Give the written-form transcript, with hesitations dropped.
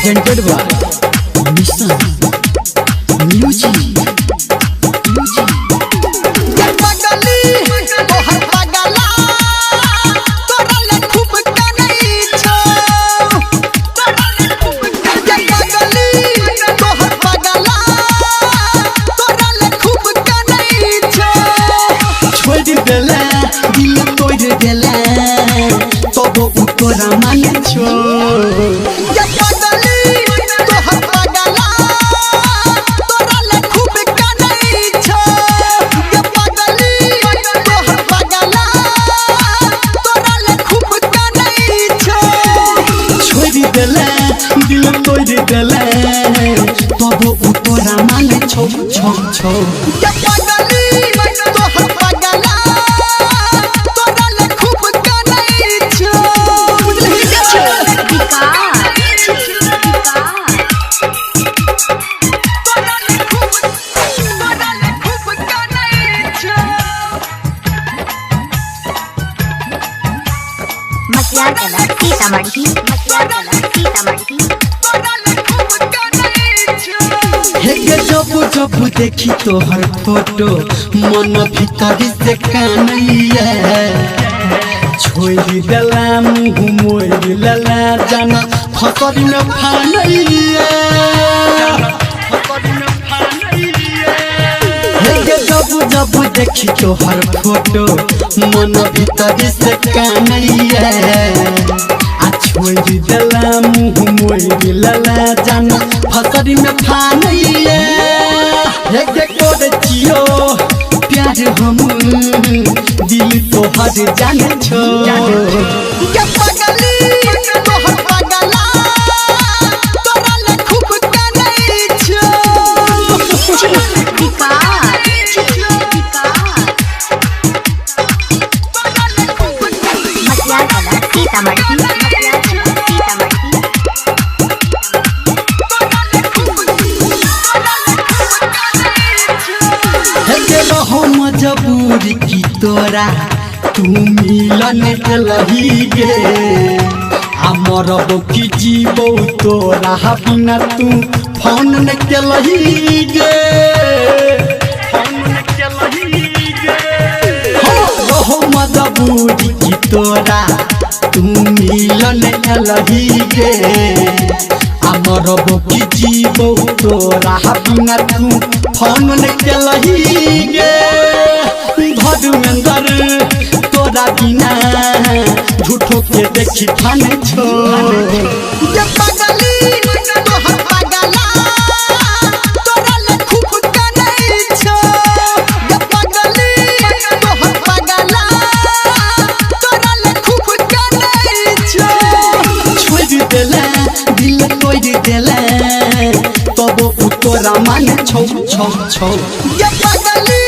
presented by Mission Music. दिल तोड़ देला तब तोरा माने छो या पागली तोहर पागला तोरा ले खूब कानै छो या पागली तोहर पागला तोरा ले खूब कानै छो छोड़ देला दिल तोड़ देला तब तोरा माने छो छो छो या पागली तोहर पागला सीतामढ़ी जब जब देखी तोहर फोटो मन भीतर से कानैया छोड़ देला मुँह मोड़ लेला जाना फसरी में फानैया जब जब देखी तोहर फोटो मन भीतर से कानैया छोड़ देला मुँह मोड़ लेला जाना फसरी में फानैया कोड चियो प्यार हम दिल तोहर जाने छो या पागली तोहर पागला तोरा ले खूब कानै छो मजबूरी की तोरा तू मिलन लही गे मरब की जीवो तोरा बिना तू फोन न केलही गे हो मजबूरी की तोरा तू मिलन लही गे मरब की जीवो तोरा बिना तू फोन न केलही गे धर्मेंद्र तोरा बिना झूठो के देखी ठाने छो या पागली तोहर पागला तोरा ले खूब कानै छो या पागली तोहर पागला तोरा ले खूब कानै छो छोड़ देला दिल तोड़ देला तब तोरा माने छो छो छो या पागली